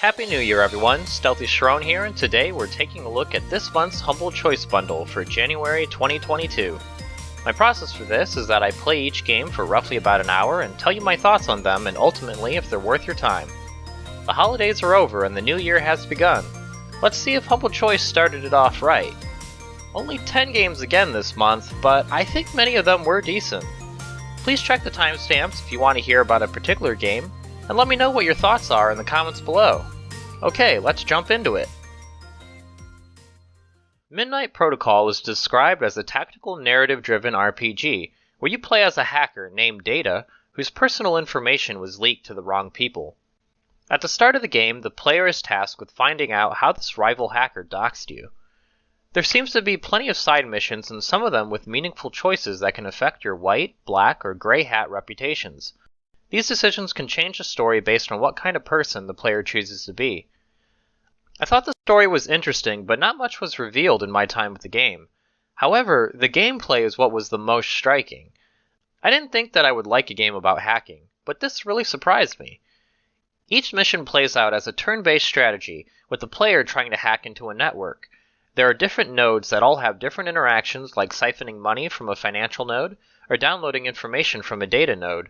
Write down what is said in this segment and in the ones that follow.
Happy New Year everyone, Stealthy Sharon here, and today we're taking a look at this month's Humble Choice Bundle for January 2022. My process for this is that I play each game for roughly about an hour and tell you my thoughts on them and ultimately if they're worth your time. The holidays are over and the new year has begun. Let's see if Humble Choice started it off right. Only 10 games again this month, but I think many of them were decent. Please check the timestamps if you want to hear about a particular game, and let me know what your thoughts are in the comments below. Okay, let's jump into it. Midnight Protocol is described as a tactical narrative-driven RPG, where you play as a hacker named Data, whose personal information was leaked to the wrong people. At the start of the game, the player is tasked with finding out how this rival hacker doxed you. There seems to be plenty of side missions, and some of them with meaningful choices that can affect your white, black, or gray hat reputations. These decisions can change the story based on what kind of person the player chooses to be. I thought the story was interesting, but not much was revealed in my time with the game. However, the gameplay is what was the most striking. I didn't think that I would like a game about hacking, but this really surprised me. Each mission plays out as a turn-based strategy, with the player trying to hack into a network. There are different nodes that all have different interactions, like siphoning money from a financial node, or downloading information from a data node.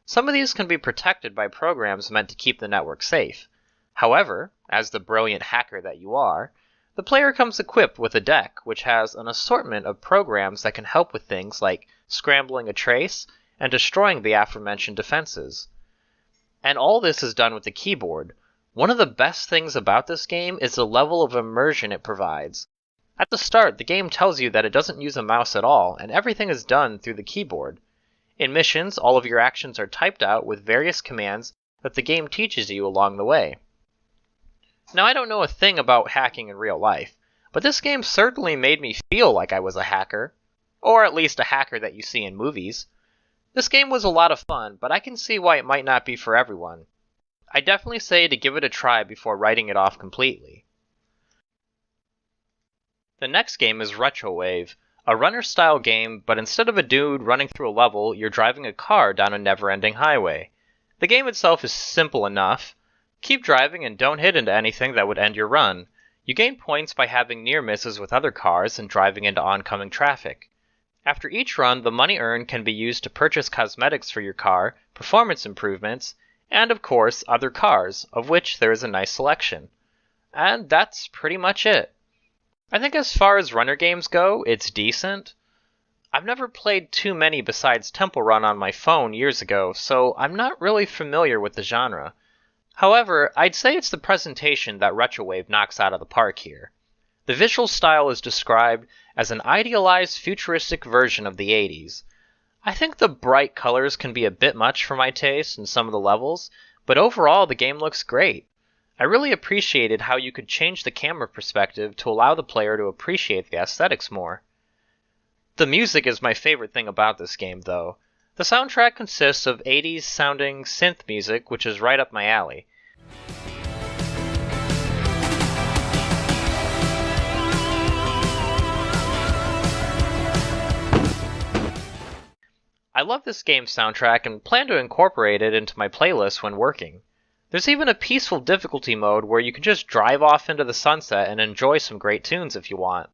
Some of these can be protected by programs meant to keep the network safe. However, as the brilliant hacker that you are, the player comes equipped with a deck which has an assortment of programs that can help with things like scrambling a trace and destroying the aforementioned defenses. And all this is done with the keyboard. One of the best things about this game is the level of immersion it provides. At the start, the game tells you that it doesn't use a mouse at all, and everything is done through the keyboard. In missions, all of your actions are typed out with various commands that the game teaches you along the way. Now, I don't know a thing about hacking in real life, but this game certainly made me feel like I was a hacker, or at least a hacker that you see in movies. This game was a lot of fun, but I can see why it might not be for everyone. I definitely say to give it a try before writing it off completely. The next game is Retrowave, a runner-style game, but instead of a dude running through a level, you're driving a car down a never-ending highway. The game itself is simple enough. Keep driving and don't hit into anything that would end your run. You gain points by having near misses with other cars and driving into oncoming traffic. After each run, the money earned can be used to purchase cosmetics for your car, performance improvements, and of course other cars, of which there is a nice selection. And that's pretty much it. I think as far as runner games go, it's decent. I've never played too many besides Temple Run on my phone years ago, so I'm not really familiar with the genre. However, I'd say it's the presentation that Retrowave knocks out of the park here. The visual style is described as an idealized futuristic version of the 80s. I think the bright colors can be a bit much for my taste in some of the levels, but overall the game looks great. I really appreciated how you could change the camera perspective to allow the player to appreciate the aesthetics more. The music is my favorite thing about this game, though. The soundtrack consists of 80s sounding synth music, which is right up my alley. I love this game's soundtrack and plan to incorporate it into my playlist when working. There's even a peaceful difficulty mode where you can just drive off into the sunset and enjoy some great tunes if you want.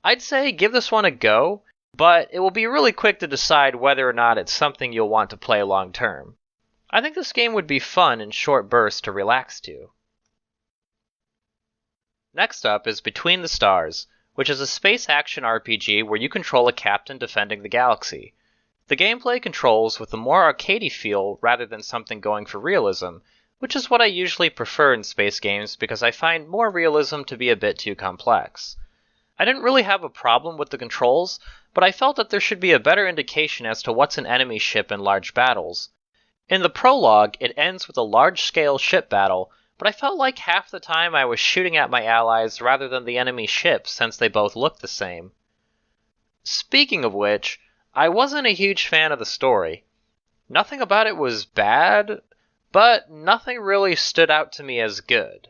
I'd say give this one a go, but it will be really quick to decide whether or not it's something you'll want to play long term. I think this game would be fun in short bursts to relax to. Next up is Between the Stars, which is a space action RPG where you control a captain defending the galaxy. The gameplay controls with a more arcadey feel rather than something going for realism, which is what I usually prefer in space games because I find more realism to be a bit too complex. I didn't really have a problem with the controls, but I felt that there should be a better indication as to what's an enemy ship in large battles. In the prologue, it ends with a large-scale ship battle, but I felt like half the time I was shooting at my allies rather than the enemy ships since they both looked the same. Speaking of which, I wasn't a huge fan of the story. Nothing about it was bad, but nothing really stood out to me as good.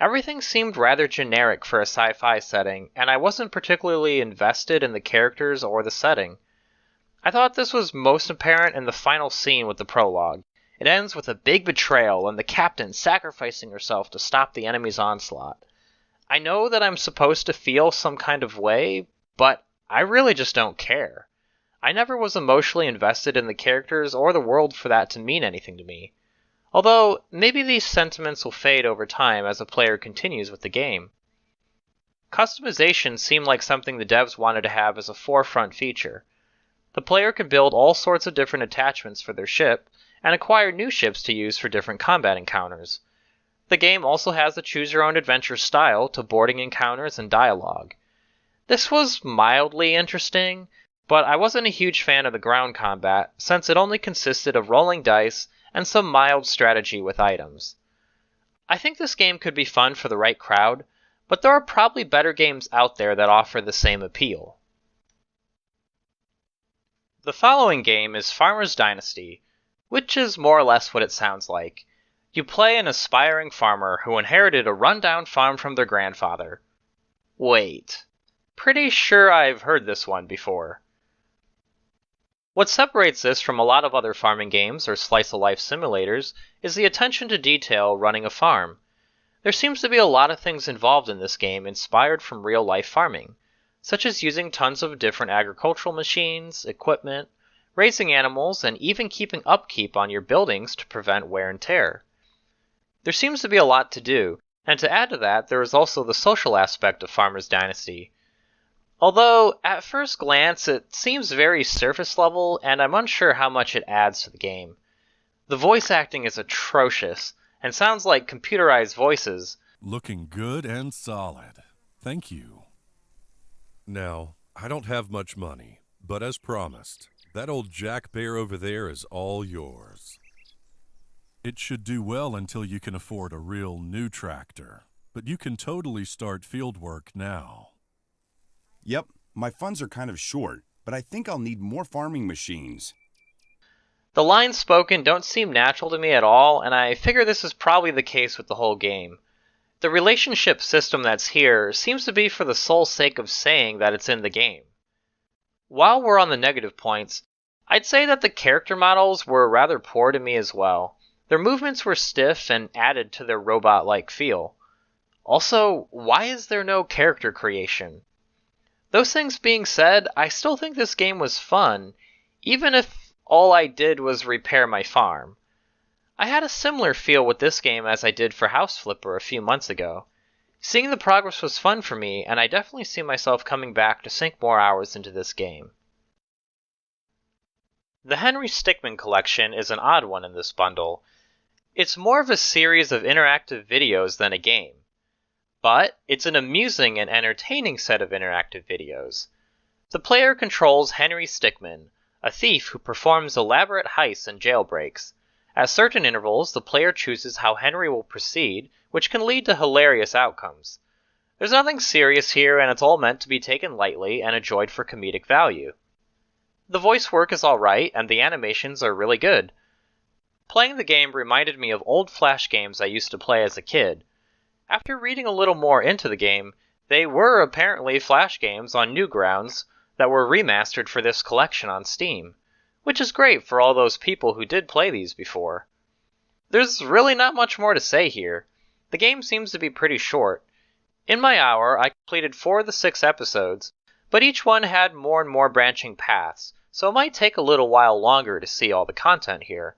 Everything seemed rather generic for a sci-fi setting, and I wasn't particularly invested in the characters or the setting. I thought this was most apparent in the final scene with the prologue. It ends with a big betrayal and the captain sacrificing herself to stop the enemy's onslaught. I know that I'm supposed to feel some kind of way, but I really just don't care. I never was emotionally invested in the characters or the world for that to mean anything to me. Although, maybe these sentiments will fade over time as a player continues with the game. Customization seemed like something the devs wanted to have as a forefront feature. The player could build all sorts of different attachments for their ship, and acquire new ships to use for different combat encounters. The game also has a choose-your-own-adventure style to boarding encounters and dialogue. This was mildly interesting, but I wasn't a huge fan of the ground combat, since it only consisted of rolling dice and some mild strategy with items. I think this game could be fun for the right crowd, but there are probably better games out there that offer the same appeal. The following game is Farmer's Dynasty, which is more or less what it sounds like. You play an aspiring farmer who inherited a rundown farm from their grandfather. Wait, pretty sure I've heard this one before. What separates this from a lot of other farming games or slice-of-life simulators is the attention to detail running a farm. There seems to be a lot of things involved in this game inspired from real-life farming, such as using tons of different agricultural machines, equipment, raising animals, and even keeping upkeep on your buildings to prevent wear and tear. There seems to be a lot to do, and to add to that, there is also the social aspect of Farmer's Dynasty. Although, at first glance, it seems very surface level, and I'm unsure how much it adds to the game. The voice acting is atrocious, and sounds like computerized voices. Looking good and solid. Thank you. Now, I don't have much money, but as promised, that old Jack Bear over there is all yours. It should do well until you can afford a real new tractor, but you can totally start field work now. Yep, my funds are kind of short, but I think I'll need more farming machines. The lines spoken don't seem natural to me at all, and I figure this is probably the case with the whole game. The relationship system that's here seems to be for the sole sake of saying that it's in the game. While we're on the negative points, I'd say that the character models were rather poor to me as well. Their movements were stiff and added to their robot-like feel. Also, why is there no character creation? Those things being said, I still think this game was fun, even if all I did was repair my farm. I had a similar feel with this game as I did for House Flipper a few months ago. Seeing the progress was fun for me, and I definitely see myself coming back to sink more hours into this game. The Henry Stickman collection is an odd one in this bundle. It's more of a series of interactive videos than a game. But it's an amusing and entertaining set of interactive videos. The player controls Henry Stickman, a thief who performs elaborate heists and jailbreaks. At certain intervals, the player chooses how Henry will proceed, which can lead to hilarious outcomes. There's nothing serious here, and it's all meant to be taken lightly and enjoyed for comedic value. The voice work is alright, and the animations are really good. Playing the game reminded me of old Flash games I used to play as a kid. After reading a little more into the game, they were apparently Flash games on Newgrounds that were remastered for this collection on Steam, which is great for all those people who did play these before. There's really not much more to say here. The game seems to be pretty short. In my hour, I completed 4 of the 6 episodes, but each one had more and more branching paths, so it might take a little while longer to see all the content here.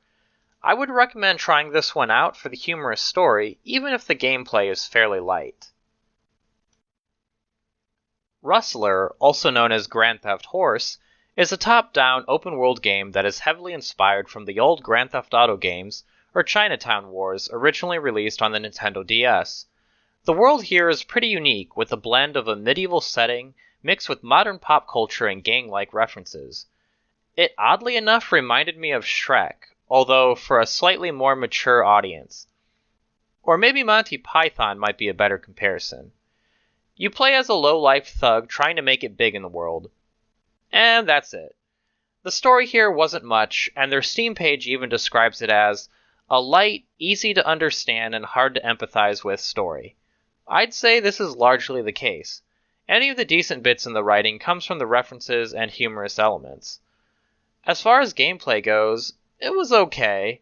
I would recommend trying this one out for the humorous story, even if the gameplay is fairly light. Rustler, also known as Grand Theft Horse, is a top-down open-world game that is heavily inspired from the old Grand Theft Auto games or Chinatown Wars originally released on the Nintendo DS. The world here is pretty unique, with a blend of a medieval setting mixed with modern pop culture and gang-like references. It oddly enough reminded me of Shrek, although for a slightly more mature audience. Or maybe Monty Python might be a better comparison. You play as a low-life thug trying to make it big in the world. And that's it. The story here wasn't much, and their Steam page even describes it as a light, easy to understand and hard to empathize with story. I'd say this is largely the case. Any of the decent bits in the writing comes from the references and humorous elements. As far as gameplay goes, it was okay.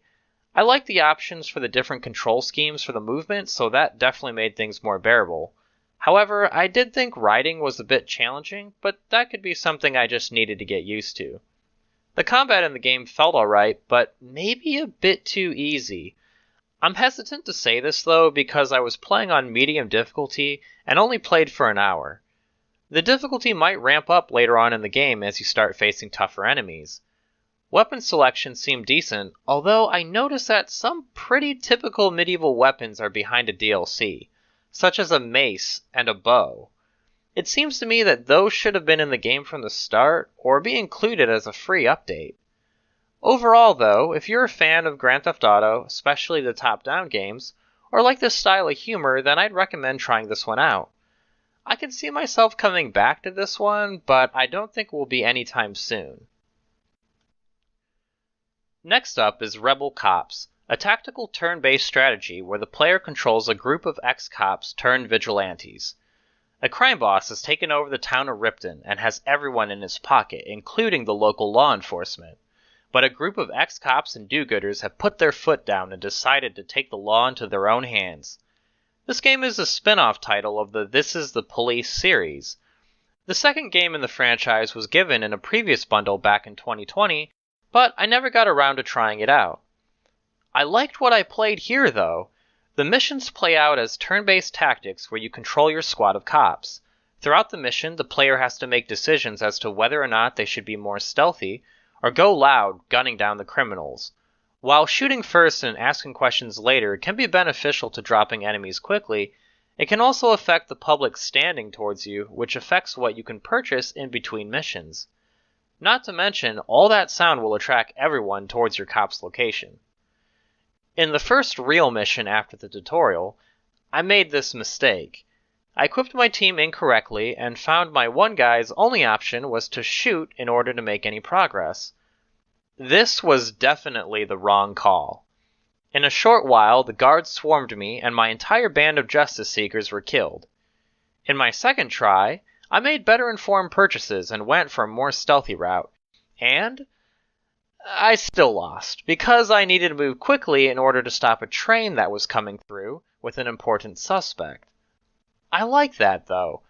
I liked the options for the different control schemes for the movement, so that definitely made things more bearable. However, I did think riding was a bit challenging, but that could be something I just needed to get used to. The combat in the game felt alright, but maybe a bit too easy. I'm hesitant to say this though because I was playing on medium difficulty and only played for an hour. The difficulty might ramp up later on in the game as you start facing tougher enemies. Weapon selection seemed decent, although I noticed that some pretty typical medieval weapons are behind a DLC, such as a mace and a bow. It seems to me that those should have been in the game from the start, or be included as a free update. Overall though, if you're a fan of Grand Theft Auto, especially the top-down games, or like this style of humor, then I'd recommend trying this one out. I can see myself coming back to this one, but I don't think it will be anytime soon. Next up is Rebel Cops, a tactical turn-based strategy where the player controls a group of ex-cops turned vigilantes. A crime boss has taken over the town of Ripton and has everyone in his pocket, including the local law enforcement. But a group of ex-cops and do-gooders have put their foot down and decided to take the law into their own hands. This game is a spin-off title of the This Is the Police series. The second game in the franchise was given in a previous bundle back in 2020, but I never got around to trying it out. I liked what I played here though. The missions play out as turn-based tactics where you control your squad of cops. Throughout the mission, the player has to make decisions as to whether or not they should be more stealthy or go loud, gunning down the criminals. While shooting first and asking questions later can be beneficial to dropping enemies quickly, it can also affect the public standing towards you, which affects what you can purchase in between missions. Not to mention, all that sound will attract everyone towards your cop's location. In the first real mission after the tutorial, I made this mistake. I equipped my team incorrectly and found my one guy's only option was to shoot in order to make any progress. This was definitely the wrong call. In a short while, the guards swarmed me and my entire band of justice seekers were killed. In my second try, I made better informed purchases and went for a more stealthy route. And I still lost, because I needed to move quickly in order to stop a train that was coming through with an important suspect. I like that, though.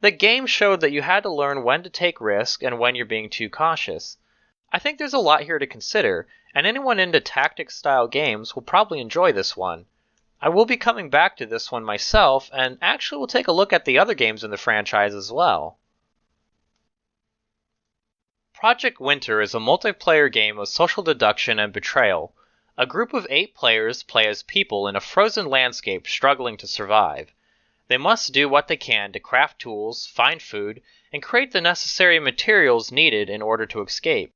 The game showed that you had to learn when to take risk and when you're being too cautious. I think there's a lot here to consider, and anyone into tactics-style games will probably enjoy this one. I will be coming back to this one myself, and actually will take a look at the other games in the franchise as well. Project Winter is a multiplayer game of social deduction and betrayal. A group of 8 players play as people in a frozen landscape struggling to survive. They must do what they can to craft tools, find food, and create the necessary materials needed in order to escape.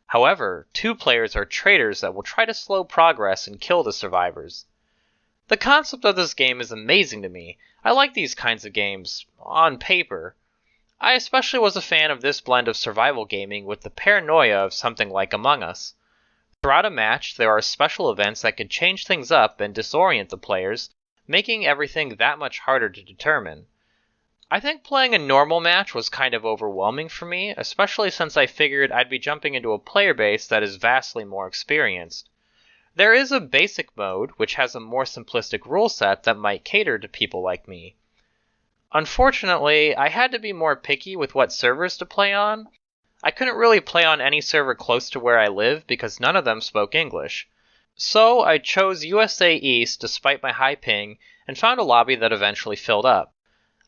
However, 2 players are traitors that will try to slow progress and kill the survivors. The concept of this game is amazing to me. I like these kinds of games, on paper. I especially was a fan of this blend of survival gaming with the paranoia of something like Among Us. Throughout a match, there are special events that can change things up and disorient the players, making everything that much harder to determine. I think playing a normal match was kind of overwhelming for me, especially since I figured I'd be jumping into a player base that is vastly more experienced. There is a basic mode, which has a more simplistic rule set that might cater to people like me. Unfortunately, I had to be more picky with what servers to play on. I couldn't really play on any server close to where I live because none of them spoke English. So I chose USA East despite my high ping and found a lobby that eventually filled up.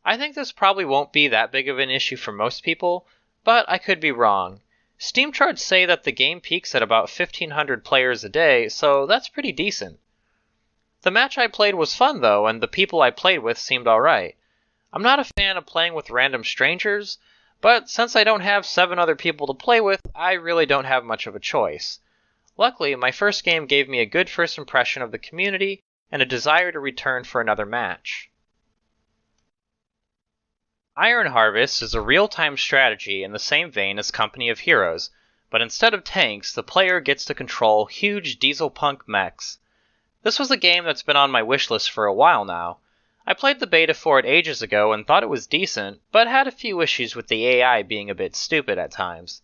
I think this probably won't be that big of an issue for most people, but I could be wrong. Steam charts say that the game peaks at about 1,500 players a day, so that's pretty decent. The match I played was fun though, and the people I played with seemed alright. I'm not a fan of playing with random strangers, but since I don't have 7 other people to play with, I really don't have much of a choice. Luckily, my first game gave me a good first impression of the community and a desire to return for another match. Iron Harvest is a real-time strategy in the same vein as Company of Heroes, but instead of tanks, the player gets to control huge dieselpunk mechs. This was a game that's been on my wishlist for a while now. I played the beta for it ages ago and thought it was decent, but had a few issues with the AI being a bit stupid at times.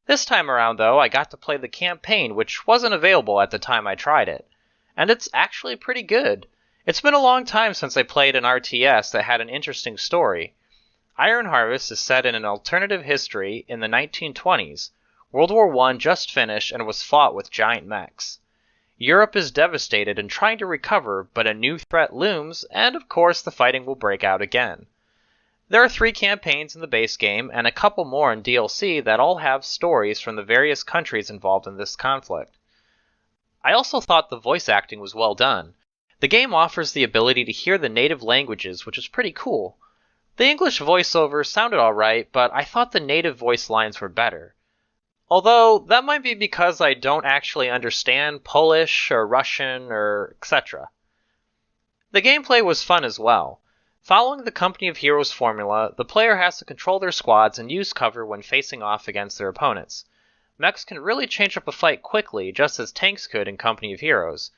This time around, though, I got to play the campaign, which wasn't available at the time I tried it. And it's actually pretty good. It's been a long time since I played an RTS that had an interesting story. Iron Harvest is set in an alternative history in the 1920s. World War I just finished and was fought with giant mechs. Europe is devastated and trying to recover, but a new threat looms, and of course the fighting will break out again. There are 3 campaigns in the base game, and a couple more in DLC that all have stories from the various countries involved in this conflict. I also thought the voice acting was well done. The game offers the ability to hear the native languages, which is pretty cool. The English voiceover sounded alright, but I thought the native voice lines were better. Although, that might be because I don't actually understand Polish or Russian or etc. The gameplay was fun as well. Following the Company of Heroes formula, the player has to control their squads and use cover when facing off against their opponents. Mechs can really change up a fight quickly, just as tanks could in Company of Heroes.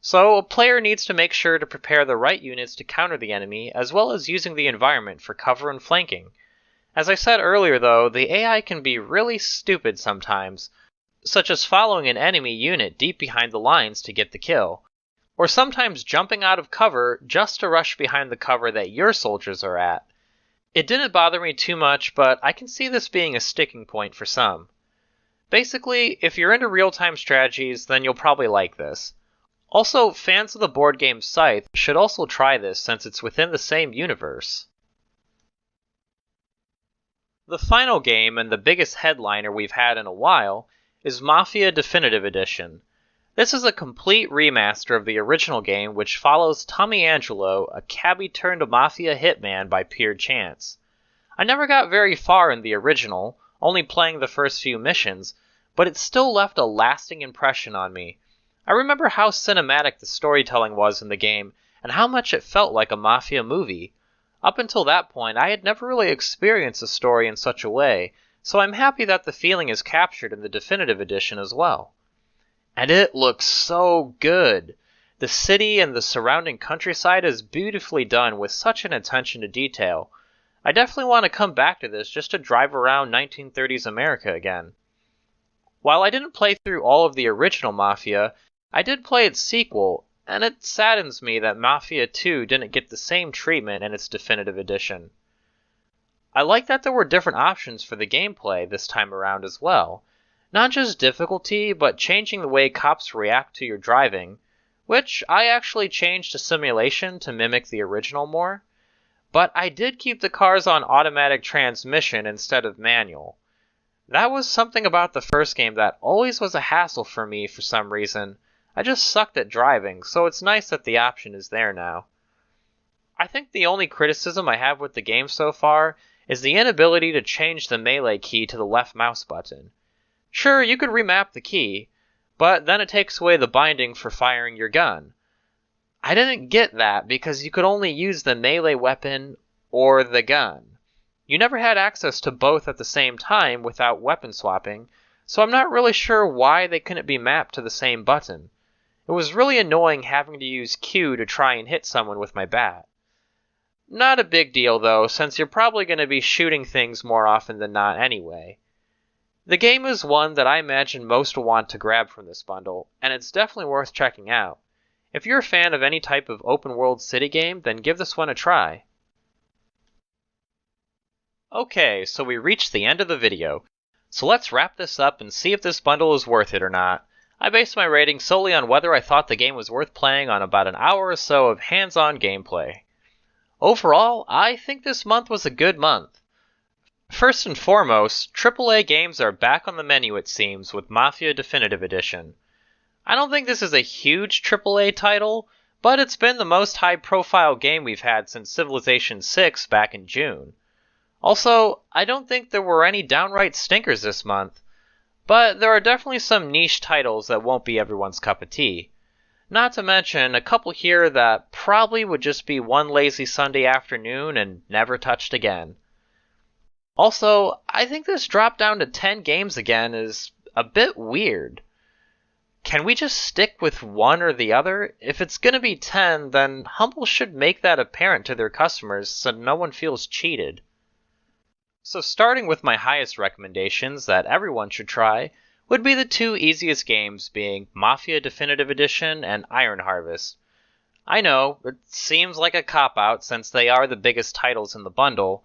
So, a player needs to make sure to prepare the right units to counter the enemy, as well as using the environment for cover and flanking. As I said earlier though, the AI can be really stupid sometimes, such as following an enemy unit deep behind the lines to get the kill, or sometimes jumping out of cover just to rush behind the cover that your soldiers are at. It didn't bother me too much, but I can see this being a sticking point for some. Basically, if you're into real-time strategies, then you'll probably like this. Also, fans of the board game Scythe should also try this since it's within the same universe. The final game, and the biggest headliner we've had in a while, is Mafia Definitive Edition. This is a complete remaster of the original game, which follows Tommy Angelo, a cabbie-turned-mafia hitman by pure chance. I never got very far in the original, only playing the first few missions, but it still left a lasting impression on me. I remember how cinematic the storytelling was in the game, and how much it felt like a Mafia movie. Up until that point, I had never really experienced a story in such a way, so I'm happy that the feeling is captured in the Definitive Edition as well. And it looks so good! The city and the surrounding countryside is beautifully done with such an attention to detail. I definitely want to come back to this just to drive around 1930s America again. While I didn't play through all of the original Mafia, I did play its sequel, and it saddens me that Mafia 2 didn't get the same treatment in its Definitive Edition. I like that there were different options for the gameplay this time around as well. Not just difficulty, but changing the way cops react to your driving, which I actually changed to simulation to mimic the original more. But I did keep the cars on automatic transmission instead of manual. That was something about the first game that always was a hassle for me for some reason. I just sucked at driving, so it's nice that the option is there now. I think the only criticism I have with the game so far is the inability to change the melee key to the left mouse button. Sure, you could remap the key, but then it takes away the binding for firing your gun. I didn't get that because you could only use the melee weapon or the gun. You never had access to both at the same time without weapon swapping, so I'm not really sure why they couldn't be mapped to the same button. It was really annoying having to use Q to try and hit someone with my bat. Not a big deal though, since you're probably going to be shooting things more often than not anyway. The game is one that I imagine most will want to grab from this bundle, and it's definitely worth checking out. If you're a fan of any type of open world city game, then give this one a try. Okay, so we reached the end of the video. So let's wrap this up and see if this bundle is worth it or not. I based my rating solely on whether I thought the game was worth playing on about an hour or so of hands-on gameplay. Overall, I think this month was a good month. First and foremost, AAA games are back on the menu it seems with Mafia Definitive Edition. I don't think this is a huge AAA title, but it's been the most high-profile game we've had since Civilization VI back in June. Also, I don't think there were any downright stinkers this month, but there are definitely some niche titles that won't be everyone's cup of tea. Not to mention a couple here that probably would just be one lazy Sunday afternoon and never touched again. Also, I think this drop down to 10 games again is a bit weird. Can we just stick with one or the other? If it's gonna be 10, then Humble should make that apparent to their customers so no one feels cheated. So starting with my highest recommendations that everyone should try would be the two easiest games being Mafia Definitive Edition and Iron Harvest. I know, it seems like a cop-out since they are the biggest titles in the bundle,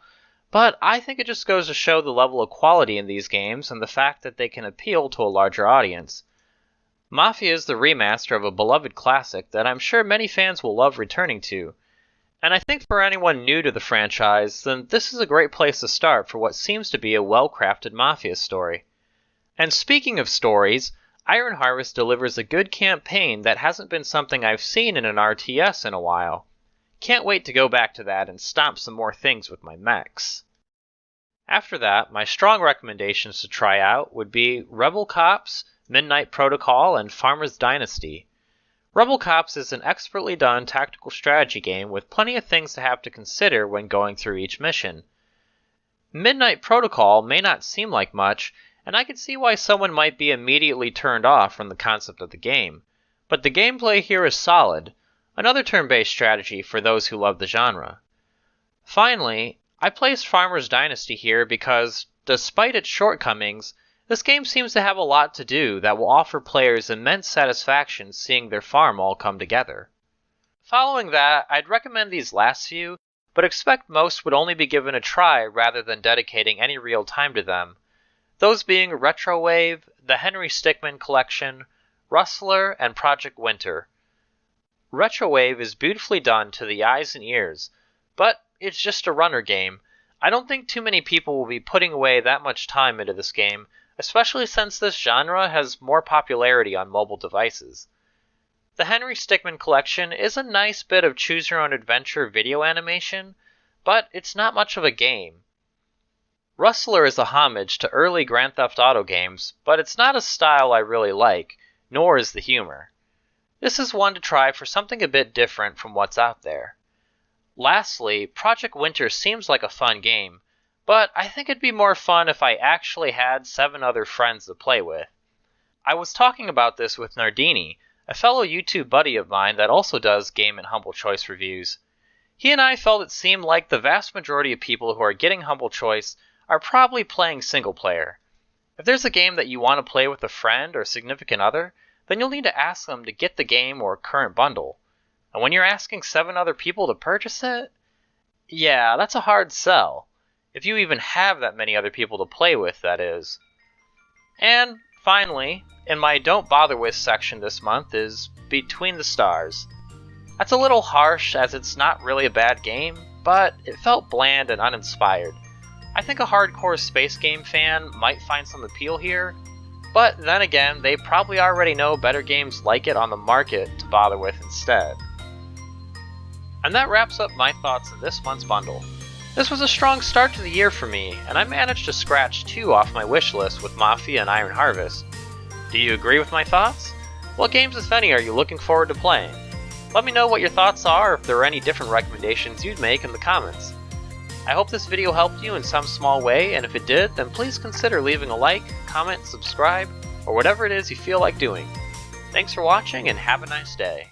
but I think it just goes to show the level of quality in these games and the fact that they can appeal to a larger audience. Mafia is the remaster of a beloved classic that I'm sure many fans will love returning to, and I think for anyone new to the franchise, then this is a great place to start for what seems to be a well-crafted Mafia story. And speaking of stories, Iron Harvest delivers a good campaign that hasn't been something I've seen in an RTS in a while. Can't wait to go back to that and stomp some more things with my mechs. After that, my strong recommendations to try out would be Rebel Cops, Midnight Protocol, and Farmer's Dynasty. Rebel Cops is an expertly done tactical strategy game with plenty of things to have to consider when going through each mission. Midnight Protocol may not seem like much, and I can see why someone might be immediately turned off from the concept of the game, but the gameplay here is solid, another turn-based strategy for those who love the genre. Finally, I placed Farmer's Dynasty here because, despite its shortcomings, this game seems to have a lot to do that will offer players immense satisfaction seeing their farm all come together. Following that, I'd recommend these last few, but expect most would only be given a try rather than dedicating any real time to them. Those being Retrowave, the Henry Stickman Collection, Rustler, and Project Winter. Retrowave is beautifully done to the eyes and ears, but it's just a runner game. I don't think too many people will be putting away that much time into this game, especially since this genre has more popularity on mobile devices. The Henry Stickman Collection is a nice bit of choose-your-own-adventure video animation, but it's not much of a game. Rustler is a homage to early Grand Theft Auto games, but it's not a style I really like, nor is the humor. This is one to try for something a bit different from what's out there. Lastly, Project Winter seems like a fun game, but I think it'd be more fun if I actually had 7 other friends to play with. I was talking about this with Nardini, a fellow YouTube buddy of mine that also does game and Humble Choice reviews. He and I felt it seemed like the vast majority of people who are getting Humble Choice are probably playing single player. If there's a game that you want to play with a friend or significant other, then you'll need to ask them to get the game or current bundle. And when you're asking 7 other people to purchase it, yeah, that's a hard sell. If you even have that many other people to play with, that is. And finally, in my Don't Bother With section this month is Between the Stars. That's a little harsh as it's not really a bad game, but it felt bland and uninspired. I think a hardcore space game fan might find some appeal here, but then again, they probably already know better games like it on the market to bother with instead. And that wraps up my thoughts on this month's bundle. This was a strong start to the year for me, and I managed to scratch 2 off my wish list with Mafia and Iron Harvest. Do you agree with my thoughts? What games, if any, are you looking forward to playing? Let me know what your thoughts are, or if there are any different recommendations you'd make in the comments. I hope this video helped you in some small way, and if it did, then please consider leaving a like, comment, subscribe, or whatever it is you feel like doing. Thanks for watching, and have a nice day.